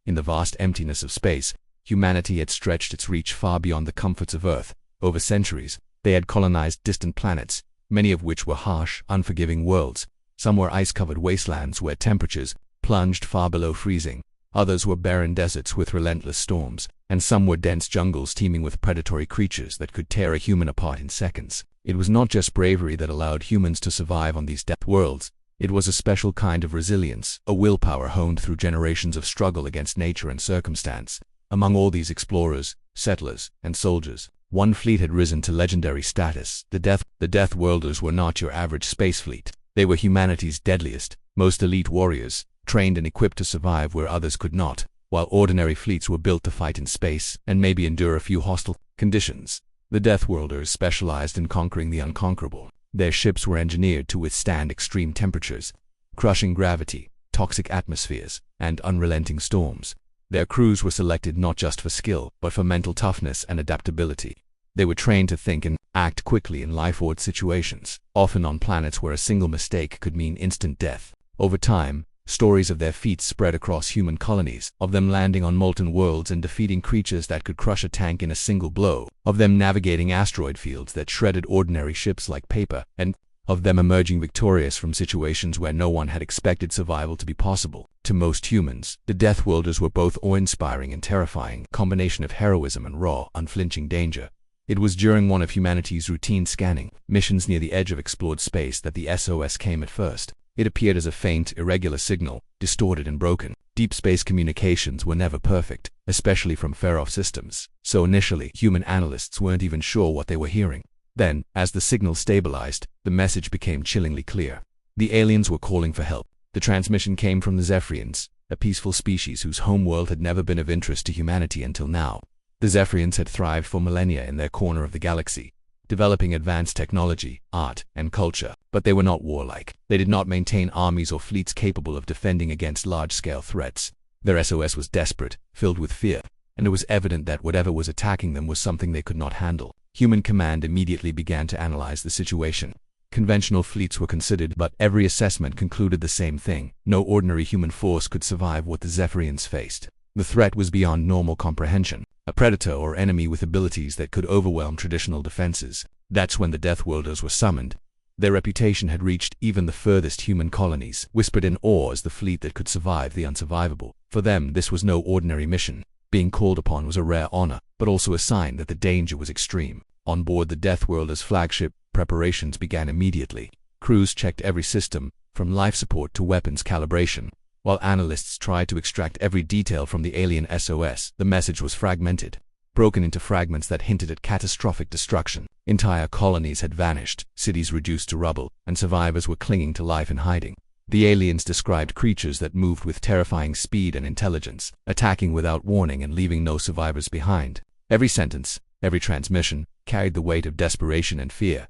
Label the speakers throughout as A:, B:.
A: In the vast emptiness of space, humanity had stretched its reach far beyond the comforts of Earth. Over centuries, they had colonized distant planets, many of which were harsh, unforgiving worlds. Some were ice-covered wastelands where temperatures plunged far below freezing. Others were barren deserts with relentless storms, and some were dense jungles teeming with predatory creatures that could tear a human apart in seconds. It was not just bravery that allowed humans to survive on these death worlds. It was a special kind of resilience, a willpower honed through generations of struggle against nature and circumstance. Among all these explorers, settlers, and soldiers, one fleet had risen to legendary status. The Deathworlders were not your average space fleet. They were humanity's deadliest, most elite warriors, trained and equipped to survive where others could not. While ordinary fleets were built to fight in space and maybe endure a few hostile conditions, the Deathworlders specialized in conquering the unconquerable. Their ships were engineered to withstand extreme temperatures, crushing gravity, toxic atmospheres, and unrelenting storms. Their crews were selected not just for skill, but for mental toughness and adaptability. They were trained to think and act quickly in life-or-death situations, often on planets where a single mistake could mean instant death. Over time, stories of their feats spread across human colonies, of them landing on molten worlds and defeating creatures that could crush a tank in a single blow, of them navigating asteroid fields that shredded ordinary ships like paper, and of them emerging victorious from situations where no one had expected survival to be possible. To most humans, the Deathworlders were both awe-inspiring and terrifying, a combination of heroism and raw, unflinching danger. It was during one of humanity's routine scanning missions near the edge of explored space that the SOS came at first. It appeared as a faint, irregular signal, distorted and broken. Deep space communications were never perfect, especially from far-off systems, so initially, human analysts weren't even sure what they were hearing. Then, as the signal stabilized, the message became chillingly clear. The aliens were calling for help. The transmission came from the Zephyrians, a peaceful species whose homeworld had never been of interest to humanity until now. The Zephyrians had thrived for millennia in their corner of the galaxy, developing advanced technology, art, and culture, but they were not warlike. They did not maintain armies or fleets capable of defending against large-scale threats. Their SOS was desperate, filled with fear, and it was evident that whatever was attacking them was something they could not handle. Human command immediately began to analyze the situation. Conventional fleets were considered, but every assessment concluded the same thing. No ordinary human force could survive what the Zephyrians faced. The threat was beyond normal comprehension. A predator or enemy with abilities that could overwhelm traditional defenses. That's when the Deathworlders were summoned. Their reputation had reached even the furthest human colonies, whispered in awe as the fleet that could survive the unsurvivable. For them, this was no ordinary mission. Being called upon was a rare honor, but also a sign that the danger was extreme. On board the Deathworlders' flagship, preparations began immediately. Crews checked every system, from life support to weapons calibration. While analysts tried to extract every detail from the alien SOS, the message was fragmented, broken into fragments that hinted at catastrophic destruction. Entire colonies had vanished, cities reduced to rubble, and survivors were clinging to life in hiding. The aliens described creatures that moved with terrifying speed and intelligence, attacking without warning and leaving no survivors behind. Every sentence, every transmission, carried the weight of desperation and fear.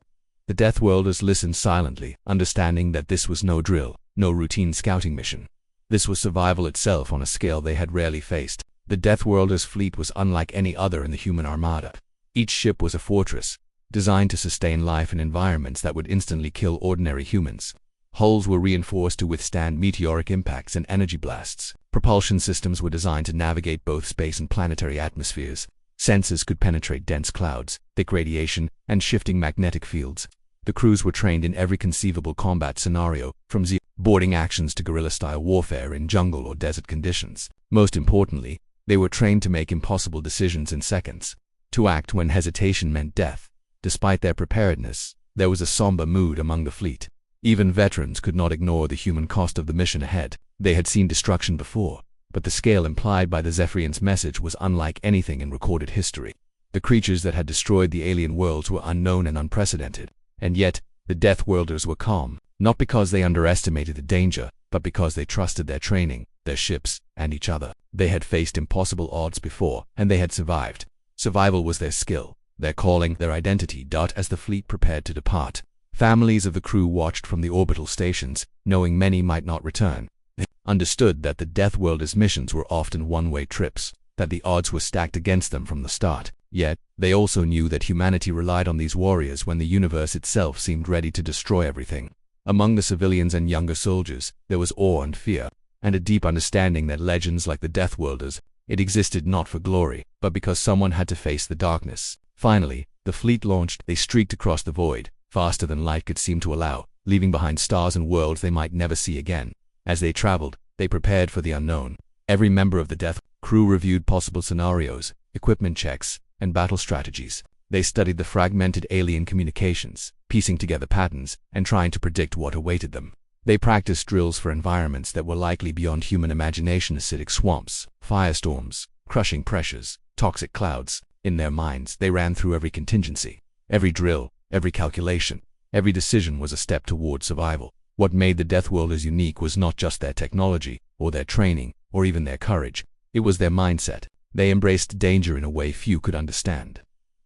A: The Deathworlders listened silently, understanding that this was no drill, no routine scouting mission. This was survival itself on a scale they had rarely faced. The Deathworlders' fleet was unlike any other in the human armada. Each ship was a fortress, designed to sustain life in environments that would instantly kill ordinary humans. Hulls were reinforced to withstand meteoric impacts and energy blasts. Propulsion systems were designed to navigate both space and planetary atmospheres. Sensors could penetrate dense clouds, thick radiation, and shifting magnetic fields. The crews were trained in every conceivable combat scenario, from boarding actions to guerrilla-style warfare in jungle or desert conditions. Most importantly, they were trained to make impossible decisions in seconds, to act when hesitation meant death. Despite their preparedness, there was a somber mood among the fleet. Even veterans could not ignore the human cost of the mission ahead. They had seen destruction before, but the scale implied by the Zephyrians' message was unlike anything in recorded history. The creatures that had destroyed the alien worlds were unknown and unprecedented. And yet, the Deathworlders were calm, not because they underestimated the danger, but because they trusted their training, their ships, and each other. They had faced impossible odds before, and they had survived. Survival was their skill, their calling, their identity. As the fleet prepared to depart, families of the crew watched from the orbital stations, knowing many might not return. They understood that the Deathworlders' missions were often one-way trips, that the odds were stacked against them from the start. Yet, they also knew that humanity relied on these warriors when the universe itself seemed ready to destroy everything. Among the civilians and younger soldiers, there was awe and fear. and a deep understanding that legends like the Deathworlders, it existed not for glory, but because someone had to face the darkness. Finally, the fleet launched. They streaked across the void, faster than light could seem to allow, leaving behind stars and worlds they might never see again. As they traveled, they prepared for the unknown. Every member of the Death crew reviewed possible scenarios, equipment checks, and battle strategies. They studied the fragmented alien communications, piecing together patterns, and trying to predict what awaited them. They practiced drills for environments that were likely beyond human imagination: acidic swamps, firestorms, crushing pressures, toxic clouds. In their minds, they ran through every contingency. Every drill, every calculation, every decision was a step toward survival. What made the Deathworlders unique was not just their technology, or their training, or even their courage. It was their mindset. They embraced danger in a way few could understand.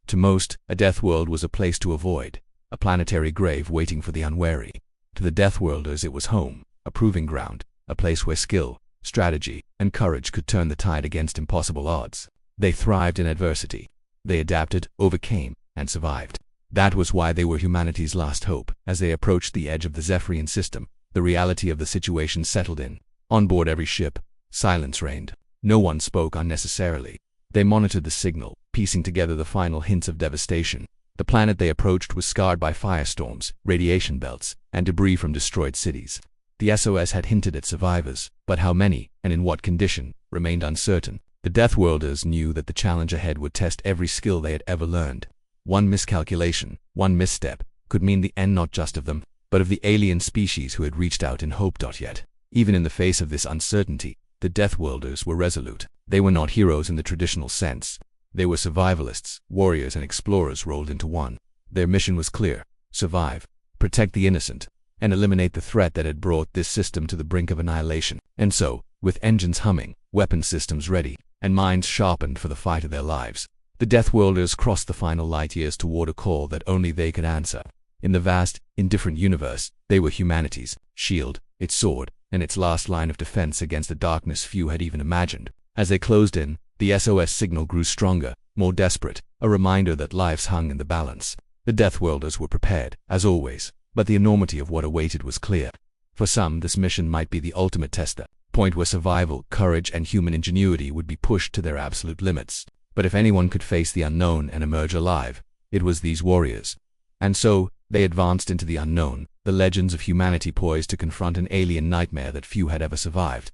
A: To most, a Deathworld was a place to avoid, a planetary grave waiting for the unwary. To the Deathworlders it was home, a proving ground, a place where skill, strategy, and courage could turn the tide against impossible odds. They thrived in adversity. They adapted, overcame, and survived. That was why they were humanity's last hope. As they approached the edge of the Zephyrian system, the reality of the situation settled in. On board every ship, silence reigned. No one spoke unnecessarily. They monitored the signal, piecing together the final hints of devastation. The planet they approached was scarred by firestorms, radiation belts, and debris from destroyed cities. The SOS had hinted at survivors, but how many, and in what condition, remained uncertain. The Deathworlders knew that the challenge ahead would test every skill they had ever learned. One miscalculation, one misstep, could mean the end not just of them, but of the alien species who had reached out in hope. Yet, even in the face of this uncertainty, the Deathworlders were resolute. They were not heroes in the traditional sense. They were survivalists, warriors and explorers rolled into one. Their mission was clear: survive, protect the innocent, and eliminate the threat that had brought this system to the brink of annihilation. And so, with engines humming, weapon systems ready, and minds sharpened for the fight of their lives, the Deathworlders crossed the final light years toward a call that only they could answer. In the vast, indifferent universe, they were humanity's shield, its sword, and its last line of defense against the darkness few had even imagined. As they closed in, the SOS signal grew stronger, more desperate, a reminder that lives hung in the balance. The Deathworlders were prepared, as always, but the enormity of what awaited was clear. For some, this mission might be the ultimate test, a point where survival, courage, and human ingenuity would be pushed to their absolute limits. But if anyone could face the unknown and emerge alive, it was these warriors. And so, they advanced into the unknown, the legends of humanity poised to confront an alien nightmare that few had ever survived.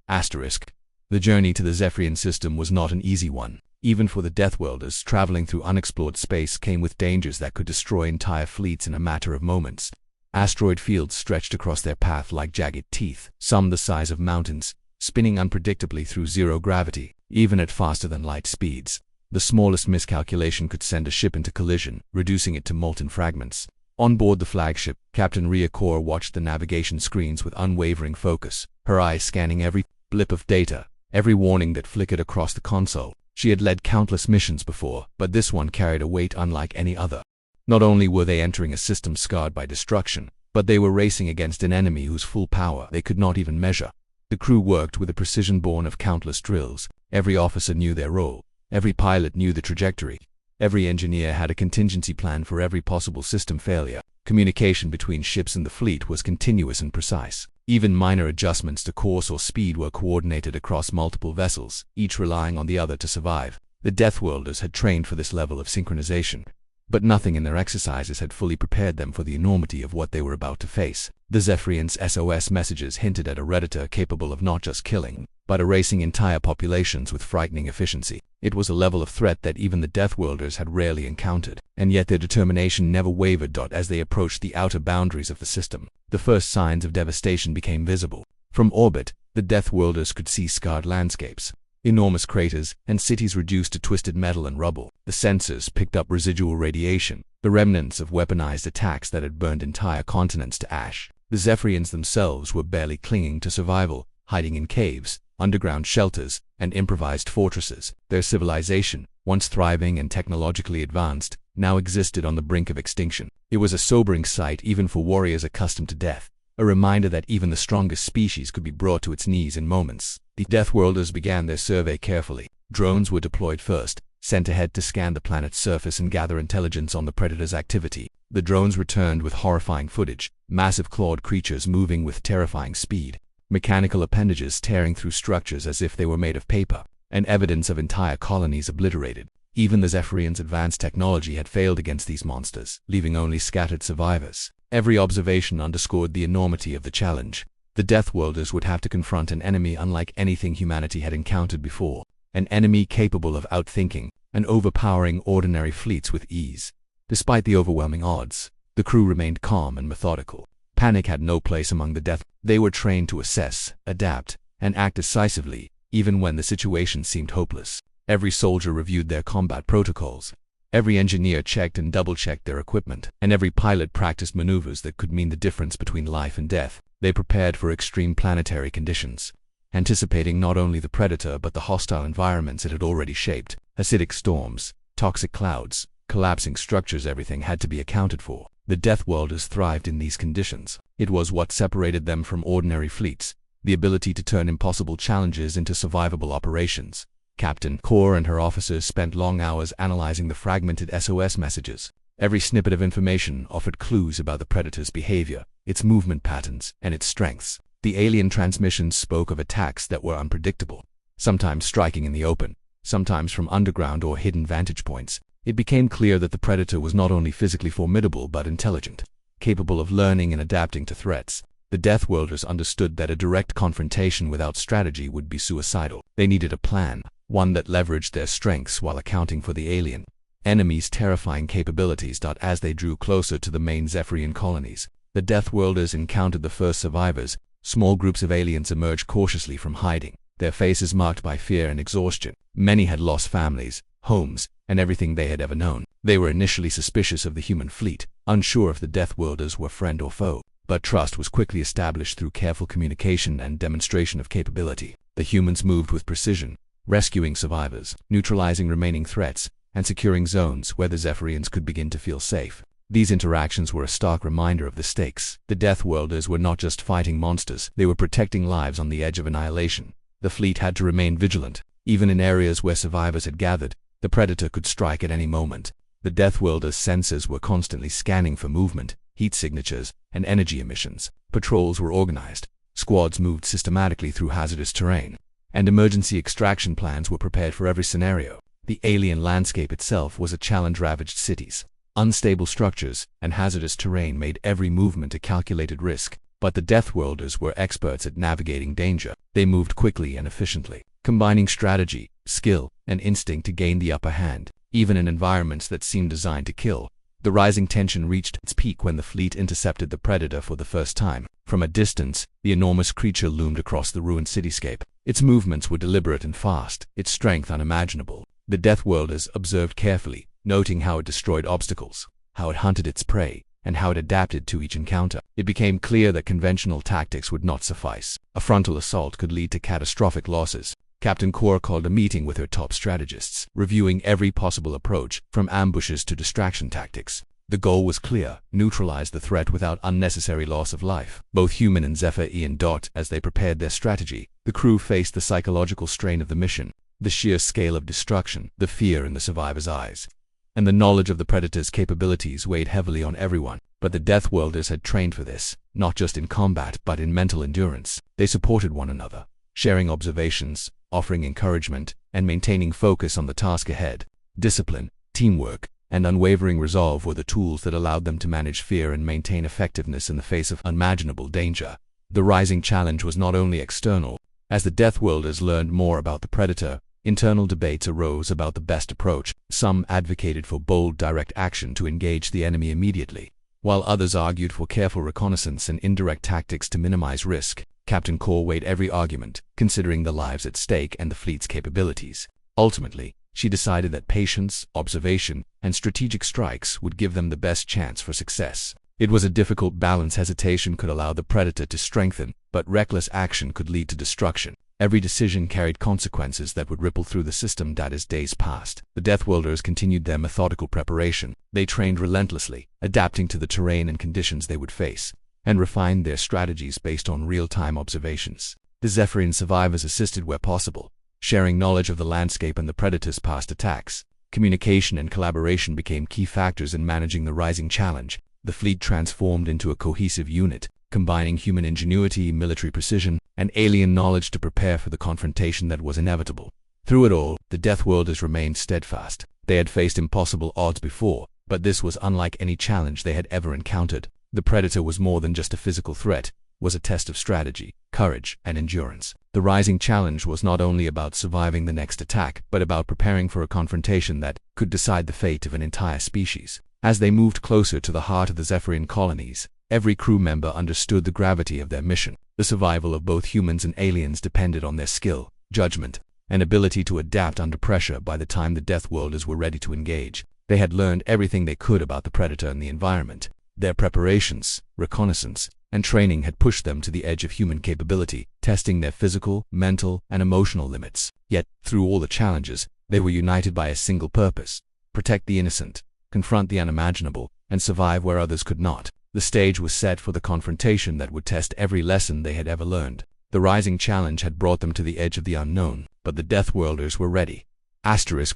A: The journey to the Zephyrian system was not an easy one. Even for the Deathworlders, traveling through unexplored space came with dangers that could destroy entire fleets in a matter of moments. Asteroid fields stretched across their path like jagged teeth, some the size of mountains, spinning unpredictably through zero gravity, even at faster-than-light speeds. The smallest miscalculation could send a ship into collision, reducing it to molten fragments. On board the flagship, Captain Ria Kaur watched the navigation screens with unwavering focus, her eyes scanning every blip of data, every warning that flickered across the console. She had led countless missions before, but this one carried a weight unlike any other. Not only were they entering a system scarred by destruction, but they were racing against an enemy whose full power they could not even measure. The crew worked with a precision born of countless drills. Every officer knew their role. Every pilot knew the trajectory. Every engineer had a contingency plan for every possible system failure. Communication between ships and the fleet was continuous and precise. Even minor adjustments to course or speed were coordinated across multiple vessels, each relying on the other to survive. The Deathworlders had trained for this level of synchronization, but nothing in their exercises had fully prepared them for the enormity of what they were about to face. The Zephyrians' SOS messages hinted at a Redditor capable of not just killing, but erasing entire populations with frightening efficiency. It was a level of threat that even the Deathworlders had rarely encountered, and yet their determination never wavered. As they approached the outer boundaries of the system, the first signs of devastation became visible. From orbit, the Deathworlders could see scarred landscapes, enormous craters, and cities reduced to twisted metal and rubble. The sensors picked up residual radiation, the remnants of weaponized attacks that had burned entire continents to ash. The Zephyrians themselves were barely clinging to survival, hiding in caves, underground shelters, and improvised fortresses. Their civilization, once thriving and technologically advanced, now existed on the brink of extinction. It was a sobering sight even for warriors accustomed to death, a reminder that even the strongest species could be brought to its knees in moments. The Deathworlders began their survey carefully. Drones were deployed first, sent ahead to scan the planet's surface and gather intelligence on the predator's activity. The drones returned with horrifying footage, massive clawed creatures moving with terrifying speed, mechanical appendages tearing through structures as if they were made of paper, and evidence of entire colonies obliterated. Even the Zephyrians' advanced technology had failed against these monsters, leaving only scattered survivors. Every observation underscored the enormity of the challenge. The Deathworlders would have to confront an enemy unlike anything humanity had encountered before, an enemy capable of outthinking and overpowering ordinary fleets with ease. Despite the overwhelming odds, the crew remained calm and methodical. Panic had no place among the Death. They were trained to assess, adapt, and act decisively, even when the situation seemed hopeless. Every soldier reviewed their combat protocols. Every engineer checked and double-checked their equipment, and every pilot practiced maneuvers that could mean the difference between life and death. They prepared for extreme planetary conditions, anticipating not only the predator but the hostile environments it had already shaped. Acidic storms, toxic clouds, collapsing structures, everything had to be accounted for. The Deathworlders thrived in these conditions. It was what separated them from ordinary fleets, the ability to turn impossible challenges into survivable operations. Captain Core and her officers spent long hours analyzing the fragmented SOS messages. Every snippet of information offered clues about the predator's behavior, its movement patterns, and its strengths. The alien transmissions spoke of attacks that were unpredictable, sometimes striking in the open, sometimes from underground or hidden vantage points. It became clear that the predator was not only physically formidable but intelligent, capable of learning and adapting to threats. The Deathworlders understood that a direct confrontation without strategy would be suicidal. They needed a plan, one that leveraged their strengths while accounting for the alien enemy's terrifying capabilities. As they drew closer to the main Zephyrian colonies, the Deathworlders encountered the first survivors. Small groups of aliens emerged cautiously from hiding, their faces marked by fear and exhaustion. Many had lost families, homes, and everything they had ever known. They were initially suspicious of the human fleet, unsure if the Deathworlders were friend or foe, but trust was quickly established through careful communication and demonstration of capability. The humans moved with precision, rescuing survivors, neutralizing remaining threats, and securing zones where the Zephyrians could begin to feel safe. These interactions were a stark reminder of the stakes. The Deathworlders were not just fighting monsters, they were protecting lives on the edge of annihilation. The fleet had to remain vigilant. Even in areas where survivors had gathered, the predator could strike at any moment. The Deathworlders' sensors were constantly scanning for movement, heat signatures, and energy emissions. Patrols were organized, squads moved systematically through hazardous terrain, and emergency extraction plans were prepared for every scenario. The alien landscape itself was a challenge-ravaged cities. Unstable structures and hazardous terrain made every movement a calculated risk, but the Deathworlders were experts at navigating danger. They moved quickly and efficiently, combining strategy, skill, and instinct to gain the upper hand, even in environments that seemed designed to kill. The rising tension reached its peak when the fleet intercepted the predator for the first time. From a distance, the enormous creature loomed across the ruined cityscape. Its movements were deliberate and fast, its strength unimaginable. The Deathworlders observed carefully, noting how it destroyed obstacles, how it hunted its prey, and how it adapted to each encounter. It became clear that conventional tactics would not suffice. A frontal assault could lead to catastrophic losses. Captain Core called a meeting with her top strategists, reviewing every possible approach, from ambushes to distraction tactics. The goal was clear: neutralize the threat without unnecessary loss of life. Both human and Zephyrian. As they prepared their strategy, the crew faced the psychological strain of the mission, the sheer scale of destruction, the fear in the survivors' eyes, and the knowledge of the predator's capabilities weighed heavily on everyone. But the Deathworlders had trained for this, not just in combat but in mental endurance. They supported one another, sharing observations, offering encouragement, and maintaining focus on the task ahead. Discipline, teamwork, and unwavering resolve were the tools that allowed them to manage fear and maintain effectiveness in the face of unimaginable danger. The rising challenge was not only external. As the Deathworlders learned more about the predator, internal debates arose about the best approach. Some advocated for bold, direct action to engage the enemy immediately, while others argued for careful reconnaissance and indirect tactics to minimize risk. Captain Core weighed every argument, considering the lives at stake and the fleet's capabilities. Ultimately, she decided that patience, observation, and strategic strikes would give them the best chance for success. It was a difficult balance. Hesitation could allow the predator to strengthen, but reckless action could lead to destruction. Every decision carried consequences that would ripple through the system. As days passed, the Deathworlders continued their methodical preparation. They trained relentlessly, adapting to the terrain and conditions they would face, and refined their strategies based on real-time observations. The Zephyrian survivors assisted where possible, sharing knowledge of the landscape and the predator's past attacks. Communication and collaboration became key factors in managing the rising challenge. The fleet transformed into a cohesive unit, combining human ingenuity, military precision, and alien knowledge to prepare for the confrontation that was inevitable. Through it all, the Deathworlders remained steadfast. They had faced impossible odds before, but this was unlike any challenge they had ever encountered. The Predator was more than just a physical threat, was a test of strategy, courage, and endurance. The rising challenge was not only about surviving the next attack, but about preparing for a confrontation that could decide the fate of an entire species. As they moved closer to the heart of the Zephyrian colonies, every crew member understood the gravity of their mission. The survival of both humans and aliens depended on their skill, judgment, and ability to adapt under pressure. By the time the Deathworlders were ready to engage, they had learned everything they could about the Predator and the environment. Their preparations, reconnaissance, and training had pushed them to the edge of human capability, testing their physical, mental, and emotional limits. Yet, through all the challenges, they were united by a single purpose: protect the innocent, confront the unimaginable, and survive where others could not. The stage was set for the confrontation that would test every lesson they had ever learned. The rising challenge had brought them to the edge of the unknown, but the Deathworlders were ready.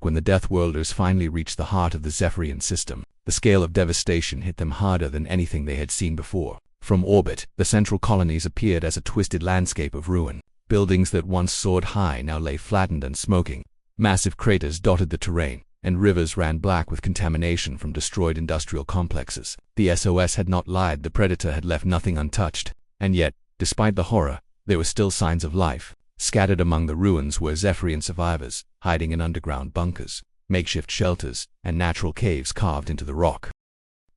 A: When the Deathworlders finally reached the heart of the Zephyrian system, the scale of devastation hit them harder than anything they had seen before. From orbit, the central colonies appeared as a twisted landscape of ruin. Buildings that once soared high now lay flattened and smoking. Massive craters dotted the terrain, and rivers ran black with contamination from destroyed industrial complexes. The SOS had not lied. The Predator had left nothing untouched. And yet, despite the horror, there were still signs of life. Scattered among the ruins were Zephyrian survivors, hiding in underground bunkers, makeshift shelters, and natural caves carved into the rock.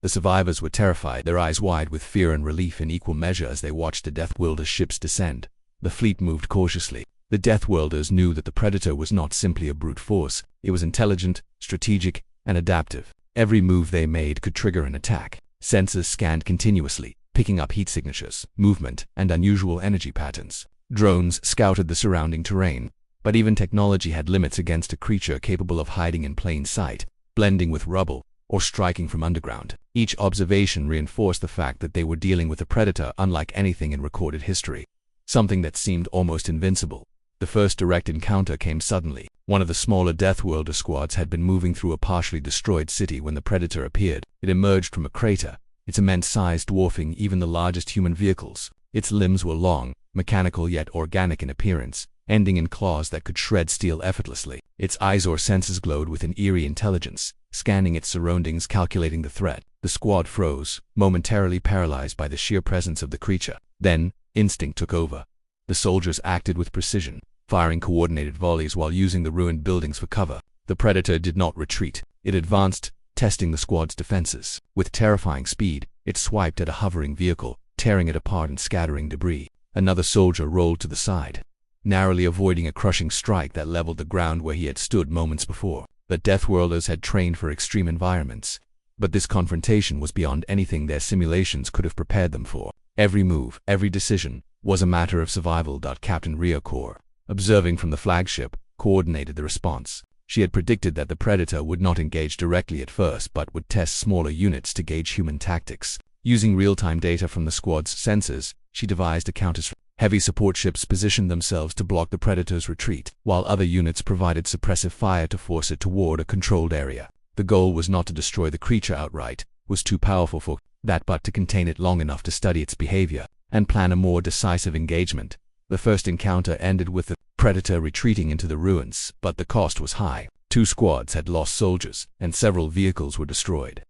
A: The survivors were terrified, their eyes wide with fear and relief in equal measure as they watched the Deathworlders' ships descend. The fleet moved cautiously. The Deathworlders knew that the Predator was not simply a brute force. It was intelligent, strategic, and adaptive. Every move they made could trigger an attack. Sensors scanned continuously, picking up heat signatures, movement, and unusual energy patterns. Drones scouted the surrounding terrain, but even technology had limits against a creature capable of hiding in plain sight, blending with rubble, or striking from underground. Each observation reinforced the fact that they were dealing with a predator unlike anything in recorded history, something that seemed almost invincible. The first direct encounter came suddenly. One of the smaller Deathworlder squads had been moving through a partially destroyed city when the predator appeared. It emerged from a crater, its immense size dwarfing even the largest human vehicles. Its limbs were long, mechanical yet organic in appearance, ending in claws that could shred steel effortlessly. Its eyes or senses glowed with an eerie intelligence, scanning its surroundings, calculating the threat. The squad froze, momentarily paralyzed by the sheer presence of the creature. Then, instinct took over. The soldiers acted with precision, firing coordinated volleys while using the ruined buildings for cover. The predator did not retreat. It advanced, testing the squad's defenses. With terrifying speed, it swiped at a hovering vehicle, tearing it apart and scattering debris. Another soldier rolled to the side, narrowly avoiding a crushing strike that leveled the ground where he had stood moments before. The Deathworlders had trained for extreme environments, but this confrontation was beyond anything their simulations could have prepared them for. Every move, every decision, was a matter of survival. Captain Ryokor, observing from the flagship, coordinated the response. She had predicted that the Predator would not engage directly at first but would test smaller units to gauge human tactics. Using real-time data from the squad's sensors, she devised a counter-strategy. Heavy support ships positioned themselves to block the Predator's retreat, while other units provided suppressive fire to force it toward a controlled area. The goal was not to destroy the creature outright, was too powerful for that, but to contain it long enough to study its behavior and plan a more decisive engagement. The first encounter ended with the Predator retreating into the ruins, but the cost was high. 2 squads had lost soldiers, and several vehicles were destroyed.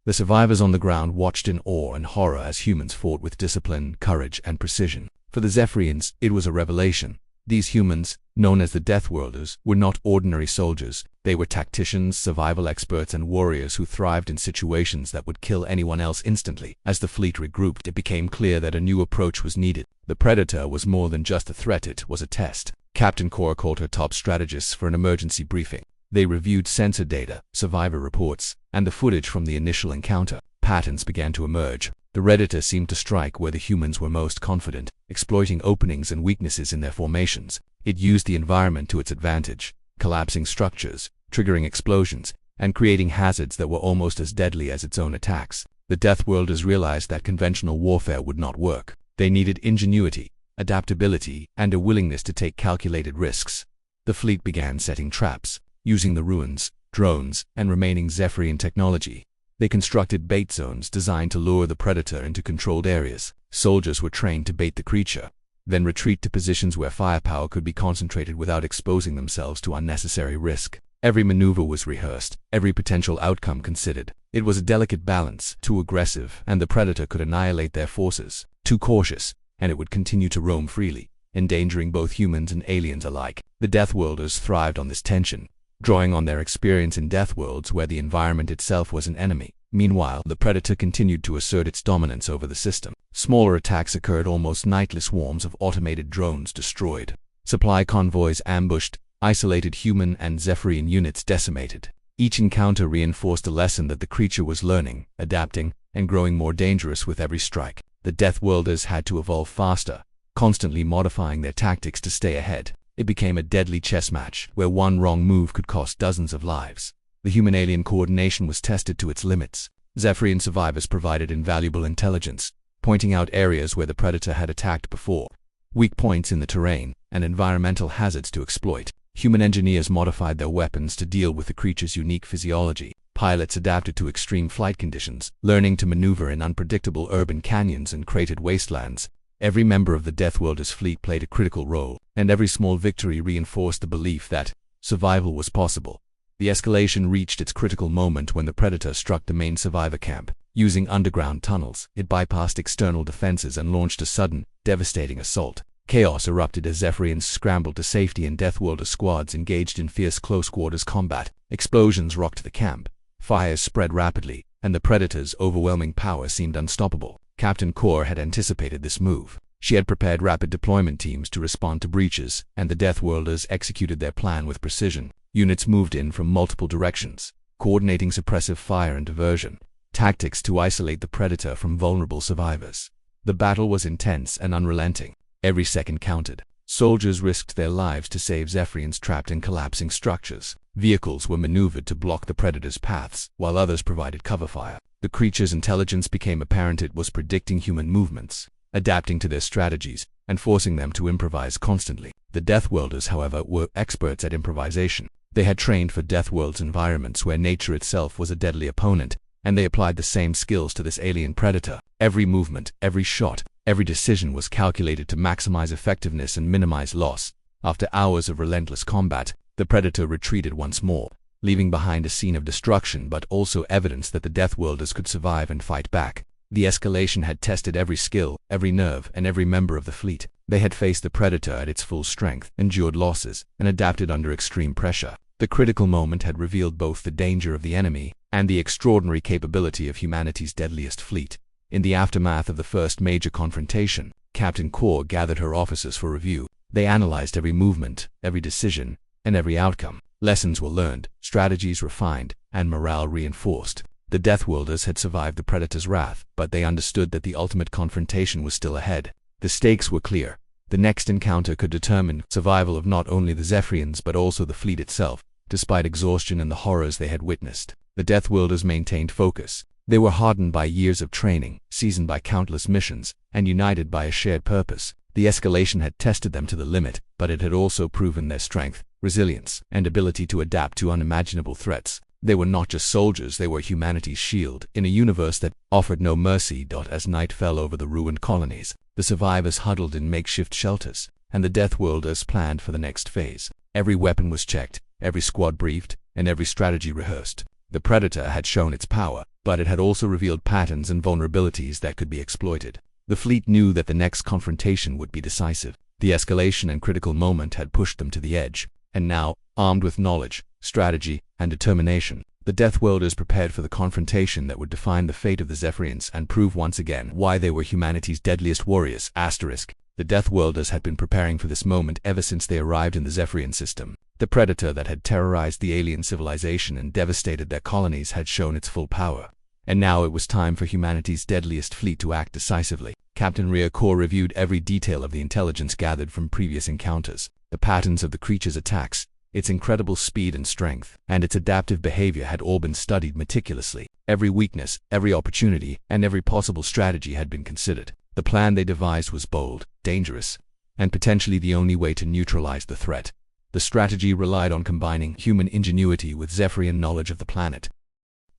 A: The survivors on the ground watched in awe and horror as humans fought with discipline, courage, and precision. For the Zephyrians, it was a revelation. These humans, known as the Deathworlders, were not ordinary soldiers. They were tacticians, survival experts, and warriors who thrived in situations that would kill anyone else instantly. As the fleet regrouped, it became clear that a new approach was needed. The Predator was more than just a threat, it was a test. Captain Kor called her top strategists for an emergency briefing. They reviewed sensor data, survivor reports, and the footage from the initial encounter. Patterns began to emerge. The Predator seemed to strike where the humans were most confident, exploiting openings and weaknesses in their formations. It used the environment to its advantage, collapsing structures, triggering explosions, and creating hazards that were almost as deadly as its own attacks. The Deathworlders realized that conventional warfare would not work. They needed ingenuity, adaptability, and a willingness to take calculated risks. The fleet began setting traps, using the ruins, drones, and remaining Zephyrian technology. They constructed bait zones designed to lure the Predator into controlled areas, Soldiers were trained to bait the creature, then retreat to positions where firepower could be concentrated without exposing themselves to unnecessary risk. Every maneuver was rehearsed, every potential outcome considered. It was a delicate balance. Too aggressive, and the predator could annihilate their forces. Too cautious, and it would continue to roam freely, endangering both humans and aliens alike. The Deathworlders thrived on this tension, drawing on their experience in Deathworlds where the environment itself was an enemy. Meanwhile, the predator continued to assert its dominance over the system. Smaller attacks occurred, almost nightly swarms of automated drones destroyed. Supply convoys ambushed, isolated human and Zephyrian units decimated. Each encounter reinforced a lesson that the creature was learning, adapting, and growing more dangerous with every strike. The Deathworlders had to evolve faster, constantly modifying their tactics to stay ahead. It became a deadly chess match, where one wrong move could cost dozens of lives. The human-alien coordination was tested to its limits. Zephyrian survivors provided invaluable intelligence, pointing out areas where the predator had attacked before, weak points in the terrain, and environmental hazards to exploit. Human engineers modified their weapons to deal with the creature's unique physiology. Pilots adapted to extreme flight conditions, learning to maneuver in unpredictable urban canyons and cratered wastelands. Every member of the Deathworlders fleet played a critical role, and every small victory reinforced the belief that survival was possible. The escalation reached its critical moment when the predator struck the main survivor camp. Using underground tunnels, it bypassed external defenses and launched a sudden, devastating assault. Chaos erupted as Zephyrians scrambled to safety and Deathworlder squads engaged in fierce close-quarters combat. Explosions rocked the camp, fires spread rapidly, and the predator's overwhelming power seemed unstoppable. Captain Core had anticipated this move. She had prepared rapid deployment teams to respond to breaches, and the Deathworlders executed their plan with precision. Units moved in from multiple directions, coordinating suppressive fire and diversion tactics to isolate the predator from vulnerable survivors. The battle was intense and unrelenting. Every second counted. Soldiers risked their lives to save Zephyrians trapped in collapsing structures. Vehicles were maneuvered to block the predator's paths, while others provided cover fire. The creature's intelligence became apparent. It was predicting human movements, adapting to their strategies, and forcing them to improvise constantly. The Deathworlders, however, were experts at improvisation. They had trained for Deathworld's environments where nature itself was a deadly opponent, and they applied the same skills to this alien predator. Every movement, every shot, every decision was calculated to maximize effectiveness and minimize loss. After hours of relentless combat, the predator retreated once more, leaving behind a scene of destruction but also evidence that the Deathworlders could survive and fight back. The escalation had tested every skill, every nerve, and every member of the fleet. They had faced the predator at its full strength, endured losses, and adapted under extreme pressure. The critical moment had revealed both the danger of the enemy and the extraordinary capability of humanity's deadliest fleet. In the aftermath of the first major confrontation, Captain Core gathered her officers for review. They analyzed every movement, every decision, and every outcome. Lessons were learned, strategies refined, and morale reinforced. The Deathworlders had survived the predator's wrath, but they understood that the ultimate confrontation was still ahead. The stakes were clear. The next encounter could determine survival of not only the Zephyrians but also the fleet itself. Despite exhaustion and the horrors they had witnessed, the Deathworlders maintained focus. They were hardened by years of training, seasoned by countless missions, and united by a shared purpose. The escalation had tested them to the limit, but it had also proven their strength, resilience, and ability to adapt to unimaginable threats. They were not just soldiers, they were humanity's shield, in a universe that offered no mercy. As night fell over the ruined colonies, the survivors huddled in makeshift shelters, and the Deathworlders planned for the next phase. Every weapon was checked, every squad briefed, and every strategy rehearsed. The predator had shown its power, but it had also revealed patterns and vulnerabilities that could be exploited. The fleet knew that the next confrontation would be decisive. The escalation and critical moment had pushed them to the edge, and now, armed with knowledge, strategy, and determination, the Deathworlders prepared for the confrontation that would define the fate of the Zephyrians and prove once again why they were humanity's deadliest warriors. The Deathworlders had been preparing for this moment ever since they arrived in the Zephyrian system. The predator that had terrorized the alien civilization and devastated their colonies had shown its full power. And now it was time for humanity's deadliest fleet to act decisively. Captain Rhea Core reviewed every detail of the intelligence gathered from previous encounters. The patterns of the creature's attacks, its incredible speed and strength, and its adaptive behavior had all been studied meticulously. Every weakness, every opportunity, and every possible strategy had been considered. The plan they devised was bold, dangerous, and potentially the only way to neutralize the threat. The strategy relied on combining human ingenuity with Zephyrian knowledge of the planet.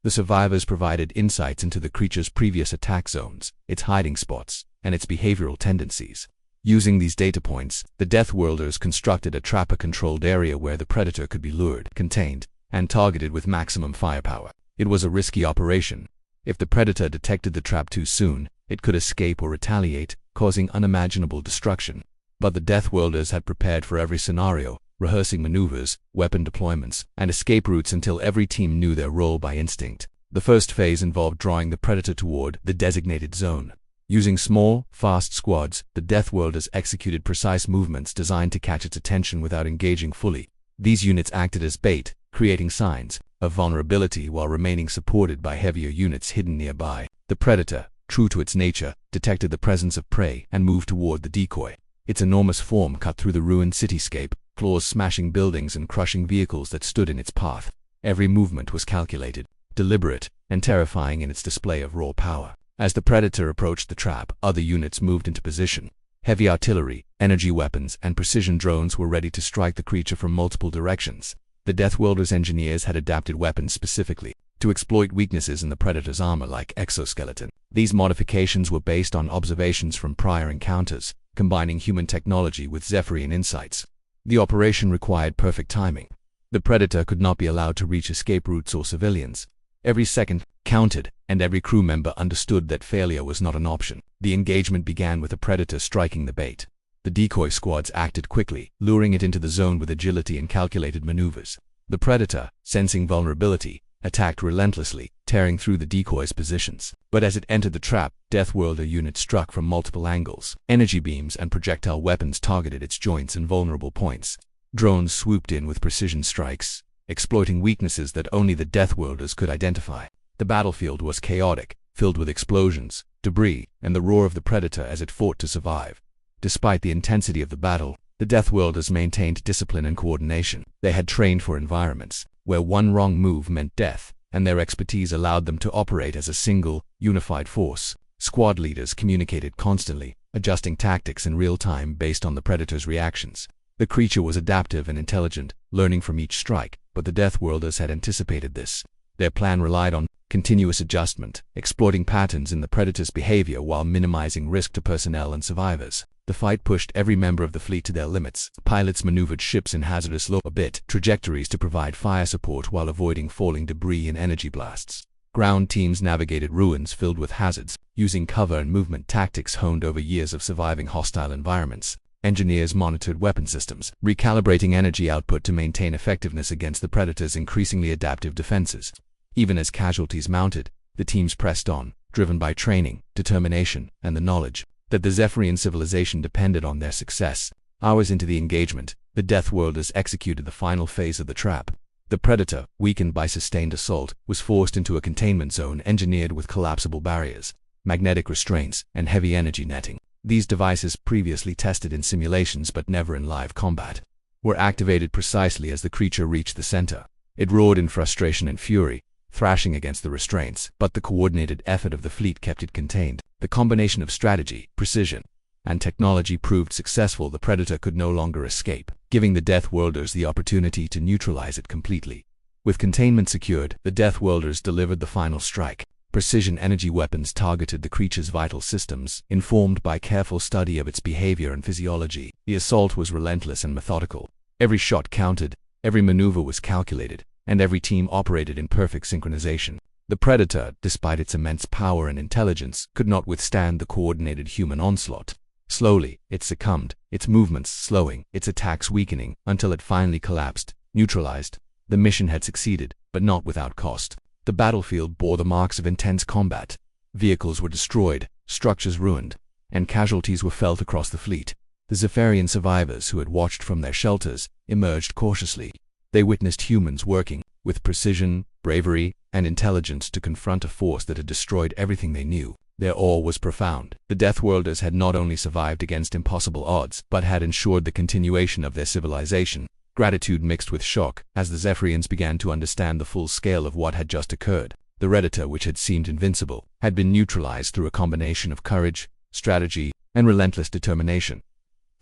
A: The survivors provided insights into the creature's previous attack zones, its hiding spots, and its behavioral tendencies. Using these data points, the Deathworlders constructed a trapper-controlled area where the predator could be lured, contained, and targeted with maximum firepower. It was a risky operation. If the predator detected the trap too soon, it could escape or retaliate, causing unimaginable destruction. But the Deathworlders had prepared for every scenario, rehearsing maneuvers, weapon deployments, and escape routes until every team knew their role by instinct. The first phase involved drawing the predator toward the designated zone. Using small, fast squads, the Deathworlders executed precise movements designed to catch its attention without engaging fully. These units acted as bait, creating signs of vulnerability while remaining supported by heavier units hidden nearby. The predator, true to its nature, detected the presence of prey and moved toward the decoy. Its enormous form cut through the ruined cityscape, claws smashing buildings and crushing vehicles that stood in its path. Every movement was calculated, deliberate, and terrifying in its display of raw power. As the predator approached the trap, other units moved into position. Heavy artillery, energy weapons, and precision drones were ready to strike the creature from multiple directions. The Deathworlders' engineers had adapted weapons specifically to exploit weaknesses in the predator's armor like exoskeleton. These modifications were based on observations from prior encounters, combining human technology with Zephyrian insights. The operation required perfect timing. The predator could not be allowed to reach escape routes or civilians. Every second counted, and every crew member understood that failure was not an option. The engagement began with the predator striking the bait. The decoy squads acted quickly, luring it into the zone with agility and calculated maneuvers. The predator, sensing vulnerability, attacked relentlessly, tearing through the decoy's positions. But as it entered the trap, Deathworlder units struck from multiple angles. Energy beams and projectile weapons targeted its joints and vulnerable points. Drones swooped in with precision strikes, exploiting weaknesses that only the Deathworlders could identify. The battlefield was chaotic, filled with explosions, debris, and the roar of the predator as it fought to survive. Despite the intensity of the battle, the Deathworlders maintained discipline and coordination. They had trained for environments where one wrong move meant death, and their expertise allowed them to operate as a single, unified force. Squad leaders communicated constantly, adjusting tactics in real time based on the predator's reactions. The creature was adaptive and intelligent, learning from each strike, but the Deathworlders had anticipated this. Their plan relied on continuous adjustment, exploiting patterns in the predator's behavior while minimizing risk to personnel and survivors. The fight pushed every member of the fleet to their limits. Pilots maneuvered ships in hazardous low-orbit trajectories to provide fire support while avoiding falling debris and energy blasts. Ground teams navigated ruins filled with hazards, using cover and movement tactics honed over years of surviving hostile environments. Engineers monitored weapon systems, recalibrating energy output to maintain effectiveness against the predator's increasingly adaptive defenses. Even as casualties mounted, the teams pressed on, driven by training, determination, and the knowledge that the Zephyrian civilization depended on their success. Hours into the engagement, the Deathworlders executed the final phase of the trap. The predator, weakened by sustained assault, was forced into a containment zone engineered with collapsible barriers, magnetic restraints, and heavy energy netting. These devices, previously tested in simulations but never in live combat, were activated precisely as the creature reached the center. It roared in frustration and fury, thrashing against the restraints, but the coordinated effort of the fleet kept it contained. The combination of strategy, precision, and technology proved successful. The predator could no longer escape, giving the Deathworlders the opportunity to neutralize it completely. With containment secured, the Deathworlders delivered the final strike. Precision energy weapons targeted the creature's vital systems, informed by careful study of its behavior and physiology. The assault was relentless and methodical. Every shot counted, every maneuver was calculated, and every team operated in perfect synchronization. The predator, despite its immense power and intelligence, could not withstand the coordinated human onslaught. Slowly, it succumbed, its movements slowing, its attacks weakening, until it finally collapsed, neutralized. The mission had succeeded, but not without cost. The battlefield bore the marks of intense combat. Vehicles were destroyed, structures ruined, and casualties were felt across the fleet. The Zephyrian survivors who had watched from their shelters emerged cautiously. They witnessed humans working with precision, bravery, and intelligence to confront a force that had destroyed everything they knew. Their awe was profound. The Deathworlders had not only survived against impossible odds, but had ensured the continuation of their civilization. Gratitude mixed with shock as the Zephyrians began to understand the full scale of what had just occurred. The predator, which had seemed invincible, had been neutralized through a combination of courage, strategy, and relentless determination.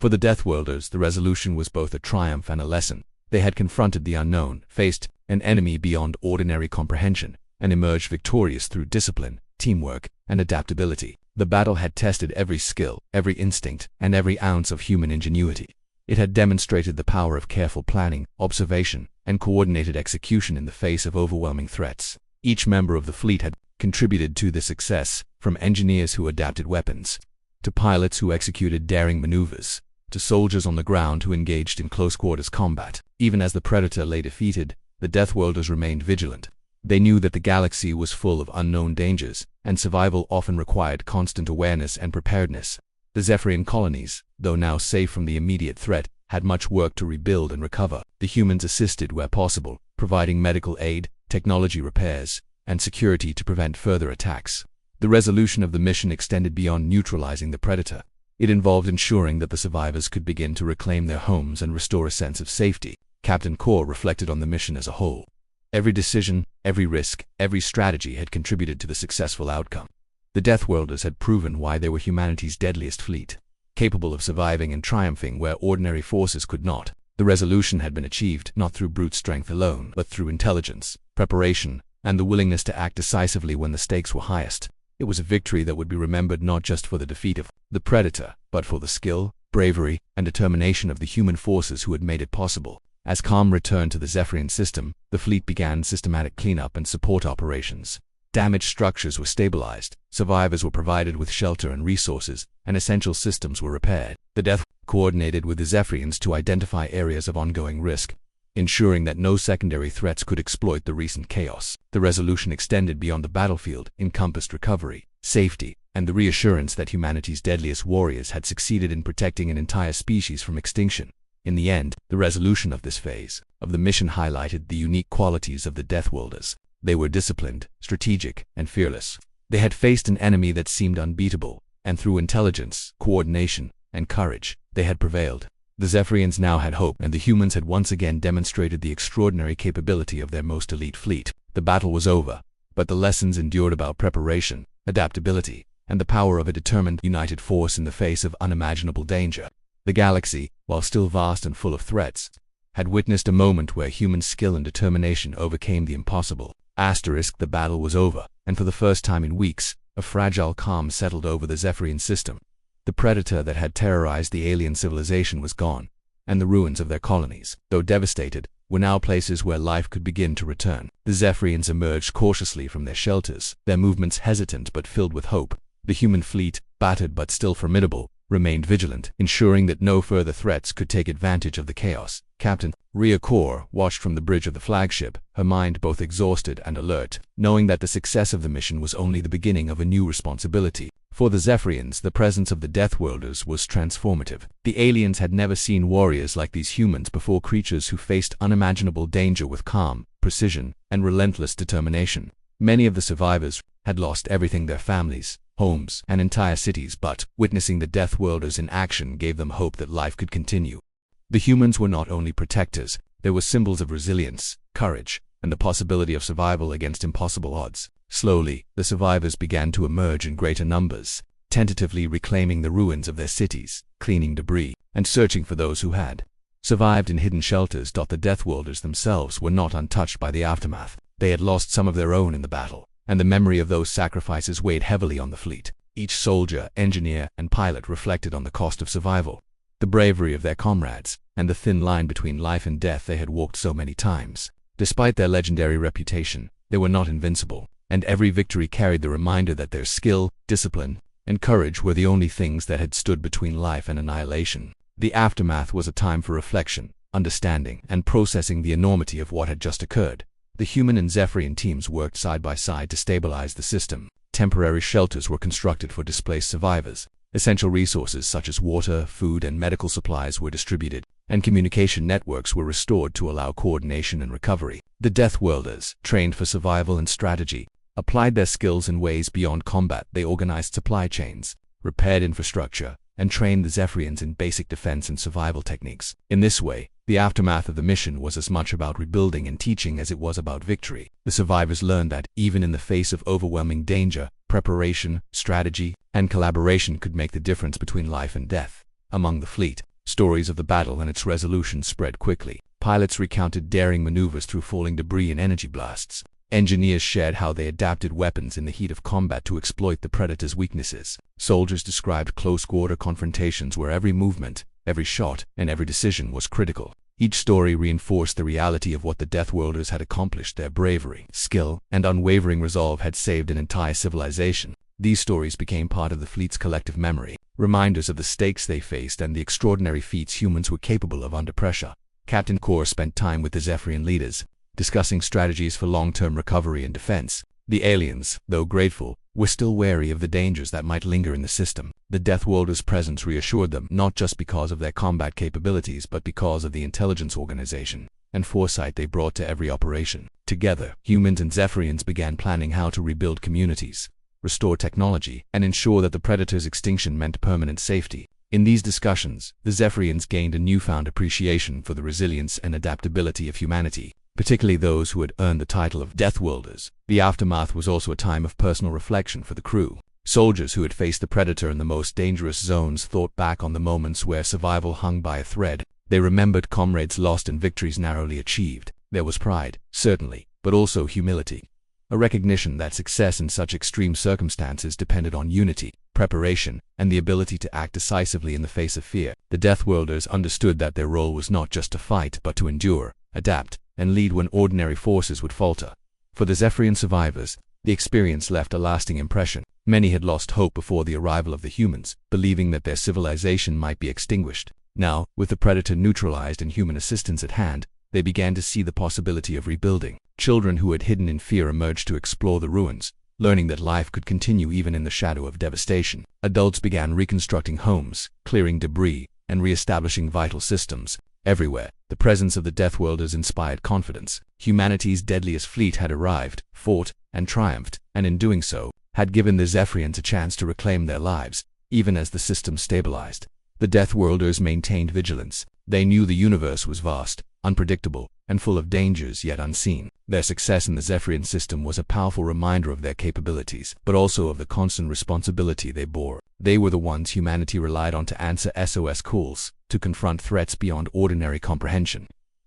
A: For the Deathworlders, the resolution was both a triumph and a lesson. They had confronted the unknown, faced an enemy beyond ordinary comprehension, and emerged victorious through discipline, teamwork, and adaptability. The battle had tested every skill, every instinct, and every ounce of human ingenuity. It had demonstrated the power of careful planning, observation, and coordinated execution in the face of overwhelming threats. Each member of the fleet had contributed to this success, from engineers who adapted weapons, to pilots who executed daring maneuvers, to soldiers on the ground who engaged in close-quarters combat. Even as the Predator lay defeated, the Deathworlders remained vigilant. They knew that the galaxy was full of unknown dangers, and survival often required constant awareness and preparedness. The Zephyrian colonies, though now safe from the immediate threat, had much work to rebuild and recover. The humans assisted where possible, providing medical aid, technology repairs, and security to prevent further attacks. The resolution of the mission extended beyond neutralizing the Predator. It involved ensuring that the survivors could begin to reclaim their homes and restore a sense of safety. Captain Core reflected on the mission as a whole. Every decision, every risk, every strategy had contributed to the successful outcome. The Deathworlders had proven why they were humanity's deadliest fleet, capable of surviving and triumphing where ordinary forces could not. The resolution had been achieved not through brute strength alone, but through intelligence, preparation, and the willingness to act decisively when the stakes were highest. It was a victory that would be remembered not just for the defeat of the Predator, but for the skill, bravery, and determination of the human forces who had made it possible. As calm returned to the Zephyrian system, the fleet began systematic cleanup and support operations. Damaged structures were stabilized, survivors were provided with shelter and resources, and essential systems were repaired. The Death coordinated with the Zephyrians to identify areas of ongoing risk, ensuring that no secondary threats could exploit the recent chaos. The resolution extended beyond the battlefield, encompassed recovery, safety, and the reassurance that humanity's deadliest warriors had succeeded in protecting an entire species from extinction. In the end, the resolution of this phase of the mission highlighted the unique qualities of the Deathworlders. They were disciplined, strategic, and fearless. They had faced an enemy that seemed unbeatable, and through intelligence, coordination, and courage, they had prevailed. The Zephyrians now had hope, and the humans had once again demonstrated the extraordinary capability of their most elite fleet. The battle was over, but the lessons endured about preparation, adaptability, and the power of a determined, united force in the face of unimaginable danger. The galaxy, while still vast and full of threats, had witnessed a moment where human skill and determination overcame the impossible. The battle was over, and for the first time in weeks, a fragile calm settled over the Zephyrian system. The Predator that had terrorized the alien civilization was gone, and the ruins of their colonies, though devastated, were now places where life could begin to return. The Zephyrians emerged cautiously from their shelters, their movements hesitant but filled with hope. The human fleet, battered but still formidable, remained vigilant, ensuring that no further threats could take advantage of the chaos. Captain Rhea Core watched from the bridge of the flagship, her mind both exhausted and alert, knowing that the success of the mission was only the beginning of a new responsibility. For the Zephyrians, the presence of the Deathworlders was transformative. The aliens had never seen warriors like these humans before, creatures who faced unimaginable danger with calm, precision, and relentless determination. Many of the survivors had lost everything: their families, homes, and entire cities, but witnessing the Deathworlders in action gave them hope that life could continue. The humans were not only protectors, they were symbols of resilience, courage, and the possibility of survival against impossible odds. Slowly, the survivors began to emerge in greater numbers, tentatively reclaiming the ruins of their cities, cleaning debris, and searching for those who had survived in hidden shelters. The Deathworlders themselves were not untouched by the aftermath. They had lost some of their own in the battle, and the memory of those sacrifices weighed heavily on the fleet. Each soldier, engineer, and pilot reflected on the cost of survival, the bravery of their comrades, and the thin line between life and death they had walked so many times. Despite their legendary reputation, they were not invincible, and every victory carried the reminder that their skill, discipline, and courage were the only things that had stood between life and annihilation. The aftermath was a time for reflection, understanding, and processing the enormity of what had just occurred. The human and Zephyrian teams worked side by side to stabilize the system. Temporary shelters were constructed for displaced survivors. Essential resources such as water, food, and medical supplies were distributed, and communication networks were restored to allow coordination and recovery. The Deathworlders, trained for survival and strategy, applied their skills in ways beyond combat. They organized supply chains, repaired infrastructure, and trained the Zephyrians in basic defense and survival techniques. In this way, the aftermath of the mission was as much about rebuilding and teaching as it was about victory. The survivors learned that, even in the face of overwhelming danger, preparation, strategy, and collaboration could make the difference between life and death. Among the fleet, stories of the battle and its resolution spread quickly. Pilots recounted daring maneuvers through falling debris and energy blasts. Engineers shared how they adapted weapons in the heat of combat to exploit the predator's weaknesses. Soldiers described close-quarter confrontations where every movement, every shot, and every decision was critical. Each story reinforced the reality of what the Deathworlders had accomplished. Their bravery, skill, and unwavering resolve had saved an entire civilization. These stories became part of the fleet's collective memory, reminders of the stakes they faced and the extraordinary feats humans were capable of under pressure. Captain Core spent time with the Zephyrian leaders, discussing strategies for long-term recovery and defense. The aliens, though grateful, were still wary of the dangers that might linger in the system. The Deathworlders' presence reassured them, not just because of their combat capabilities but because of the intelligence organization and foresight they brought to every operation. Together, humans and Zephyrians began planning how to rebuild communities, restore technology, and ensure that the Predator's extinction meant permanent safety. In these discussions, the Zephyrians gained a newfound appreciation for the resilience and adaptability of humanity, particularly those who had earned the title of Deathworlders. The aftermath was also a time of personal reflection for the crew. Soldiers who had faced the Predator in the most dangerous zones thought back on the moments where survival hung by a thread. They remembered comrades lost and victories narrowly achieved. There was pride, certainly, but also humility. A recognition that success in such extreme circumstances depended on unity, preparation, and the ability to act decisively in the face of fear. The Deathworlders understood that their role was not just to fight but to endure, adapt, and lead when ordinary forces would falter. For the Zephyrian survivors, the experience left a lasting impression. Many had lost hope before the arrival of the humans, believing that their civilization might be extinguished. Now, with the Predator neutralized and human assistance at hand, they began to see the possibility of rebuilding. Children who had hidden in fear emerged to explore the ruins, learning that life could continue even in the shadow of devastation. Adults began reconstructing homes, clearing debris, and re-establishing vital systems. Everywhere, the presence of the Deathworlders inspired confidence. Humanity's deadliest fleet had arrived, fought, and triumphed, and in doing so, had given the Zephyrians a chance to reclaim their lives, even as the system stabilized. The Deathworlders maintained vigilance. They knew the universe was vast, unpredictable, and full of dangers yet unseen. Their success in the Zephyrian system was a powerful reminder of their capabilities, but also of the constant responsibility they bore. They were the ones humanity relied on to answer SOS calls, to confront threats beyond ordinary comprehension,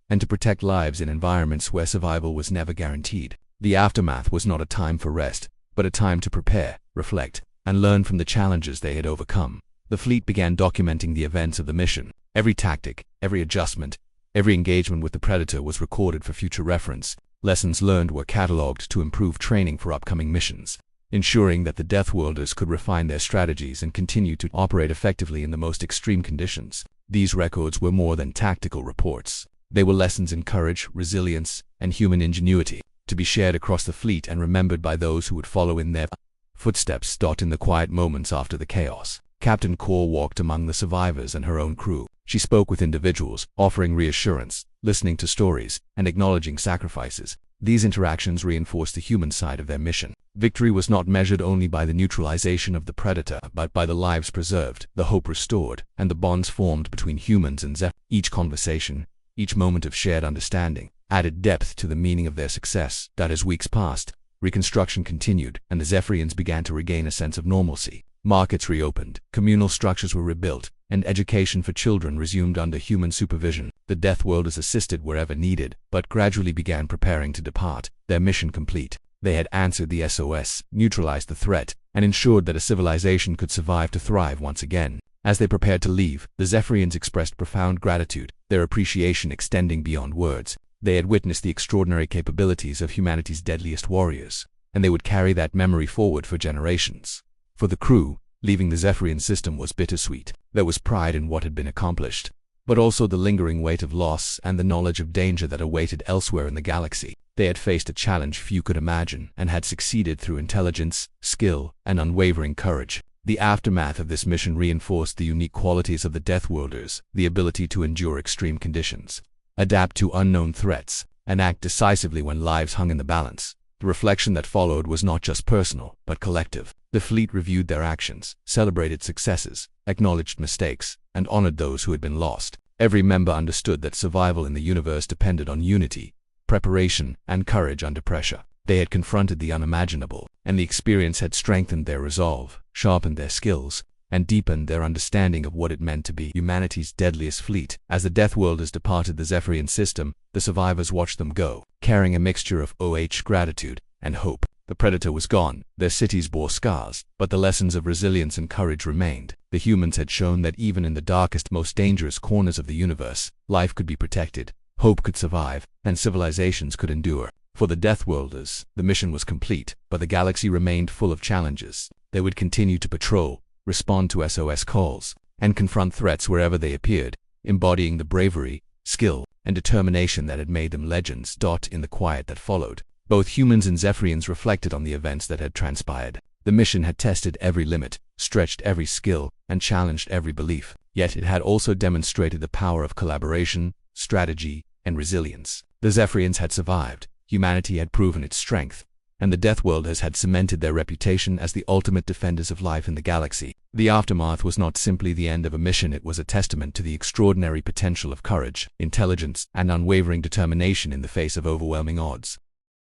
A: and to protect lives in environments where survival was never guaranteed. The aftermath was not a time for rest, but a time to prepare, reflect, and learn from the challenges they had overcome. The fleet began documenting the events of the mission. Every tactic, every adjustment, every engagement with the Predator was recorded for future reference. Lessons learned were catalogued to improve training for upcoming missions, ensuring that the Deathworlders could refine their strategies and continue to operate effectively in the most extreme conditions. These records were more than tactical reports. They were lessons in courage, resilience, and human ingenuity, to be shared across the fleet and remembered by those who would follow in their footsteps. In the quiet moments after the chaos, Captain Core walked among the survivors and her own crew. She spoke with individuals, offering reassurance, listening to stories, and acknowledging sacrifices. These interactions reinforced the human side of their mission. Victory was not measured only by the neutralization of the Predator, but by the lives preserved, the hope restored, and the bonds formed between humans and Zephyr. Each conversation, each moment of shared understanding, added depth to the meaning of their success. As weeks passed, reconstruction continued, and the Zephyrians began to regain a sense of normalcy. Markets reopened, communal structures were rebuilt, and education for children resumed under human supervision. The Deathworlders assisted wherever needed, but gradually began preparing to depart. Their mission complete, they had answered the SOS, neutralized the threat, and ensured that a civilization could survive to thrive once again. As they prepared to leave, the Zephyrians expressed profound gratitude, their appreciation extending beyond words. They had witnessed the extraordinary capabilities of humanity's deadliest warriors, and they would carry that memory forward for generations. For the crew, leaving the Zephyrian system was bittersweet. There was pride in what had been accomplished, but also the lingering weight of loss and the knowledge of danger that awaited elsewhere in the galaxy. They had faced a challenge few could imagine, and had succeeded through intelligence, skill, and unwavering courage. The aftermath of this mission reinforced the unique qualities of the Deathworlders, the ability to endure extreme conditions, adapt to unknown threats, and act decisively when lives hung in the balance. The reflection that followed was not just personal, but collective. The fleet reviewed their actions, celebrated successes, acknowledged mistakes, and honored those who had been lost. Every member understood that survival in the universe depended on unity, preparation, and courage under pressure. They had confronted the unimaginable, and the experience had strengthened their resolve, sharpened their skills, and deepened their understanding of what it meant to be humanity's deadliest fleet. As the Deathworlders departed the Zephyrian system, the survivors watched them go, carrying a mixture of gratitude and hope. The Predator was gone, their cities bore scars, but the lessons of resilience and courage remained. The humans had shown that even in the darkest, most dangerous corners of the universe, life could be protected, hope could survive, and civilizations could endure. For the Deathworlders, the mission was complete, but the galaxy remained full of challenges. They would continue to patrol, respond to SOS calls, and confront threats wherever they appeared, embodying the bravery, skill, and determination that had made them legends. In the quiet that followed, both humans and Zephyrians reflected on the events that had transpired. The mission had tested every limit, stretched every skill, and challenged every belief. Yet it had also demonstrated the power of collaboration, strategy, and resilience. The Zephyrians had survived, humanity had proven its strength, and the Deathworlders had cemented their reputation as the ultimate defenders of life in the galaxy. The aftermath was not simply the end of a mission, it was a testament to the extraordinary potential of courage, intelligence, and unwavering determination in the face of overwhelming odds.